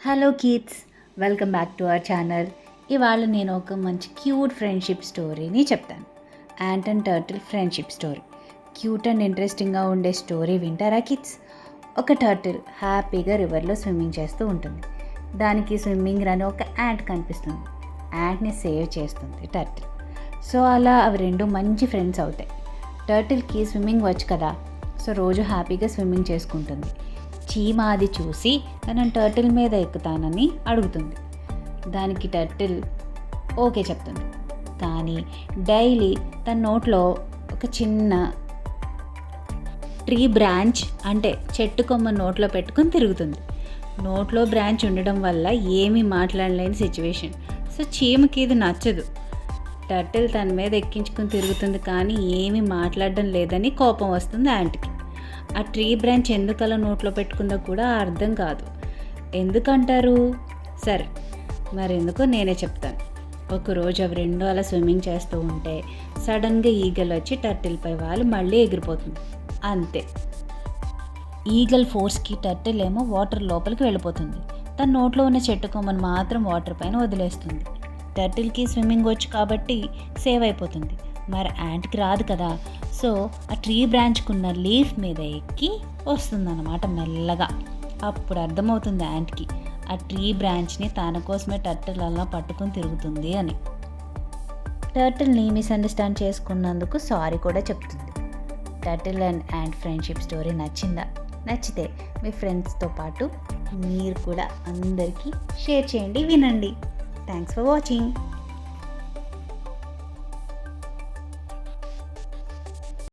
Hello kids, welcome back to our channel. ఇవాళ నేను ఒక మంచి క్యూట్ ఫ్రెండ్షిప్ స్టోరీని చెప్తాను. Ant and turtle friendship story. Cute and ఇంట్రెస్టింగ్గా ఉండే స్టోరీ వింటారా కిడ్స్? ఒక టర్టిల్ హ్యాపీగా రివర్లో స్విమ్మింగ్ చేస్తూ ఉంటుంది. దానికి స్విమ్మింగ్ రాని ఒక యాంట్ కనిపిస్తుంది. యాంట్ని సేవ్ చేస్తుంది టర్టిల్. సో అలా అవి రెండు మంచి ఫ్రెండ్స్ అవుతాయి. టర్టిల్కి స్విమ్మింగ్ వచ్చు కదా, సో రోజు హ్యాపీగా స్విమ్మింగ్ చేసుకుంటుంది. చీమ అది చూసి తనని టర్టిల్ మీద ఎక్కుతానని అడుగుతుంది. దానికి టర్టిల్ ఓకే చెప్తుంది. కానీ డైలీ తన నోట్లో ఒక చిన్న ట్రీ బ్రాంచ్ అంటే చెట్టు కొమ్మ నోట్లో పెట్టుకొని తిరుగుతుంది. నోట్లో బ్రాంచ్ ఉండడం వల్ల ఏమీ మాట్లాడలేని సిచ్యువేషన్. సో చీమకి ఇది నచ్చదు. టర్టిల్ తన మీద ఎక్కించుకొని తిరుగుతుంది కానీ ఏమీ మాట్లాడడం లేదని కోపం వస్తుంది యాంట్కి. ఆ ట్రీ బ్రాంచ్ ఎందుకు అలా నోట్లో పెట్టుకుందో కూడా అర్థం కాదు. ఎందుకంటారు? సరే, మరి ఎందుకో నేనే చెప్తాను. ఒకరోజు అవి రెండు అలా స్విమ్మింగ్ చేస్తూ ఉంటే సడన్గా ఈగల్ వచ్చి టర్టిల్పై వాళ్ళు మళ్ళీ ఎగిరిపోతుంది. అంతే, ఈగల్ ఫోర్స్కి టర్టిల్ ఏమో వాటర్ లోపలికి వెళ్ళిపోతుంది. తన నోట్లో ఉన్న చెట్టు కొమ్మను మాత్రం వాటర్ పైన వదిలేస్తుంది. టర్టిల్కి స్విమ్మింగ్ వచ్చు కాబట్టి సేవ్ అయిపోతుంది. మరి యాంట్కి రాదు కదా, సో ఆ ట్రీ బ్రాంచ్కున్న లీఫ్ మీద ఎక్కి వస్తుందన్నమాట మెల్లగా. అప్పుడు అర్థమవుతుంది యాంట్కి ఆ ట్రీ బ్రాంచ్ని తన కోసమే టర్టిల్ అలా పట్టుకొని తిరుగుతుంది అని. టర్టిల్ని మిస్అండర్స్టాండ్ చేసుకున్నందుకు సారీ కూడా చెప్తుంది. Turtle and ant friendship story నచ్చిందా? నచ్చితే మీ ఫ్రెండ్స్తో పాటు మీరు కూడా అందరికీ షేర్ చేయండి, వినండి. Thanks for watching.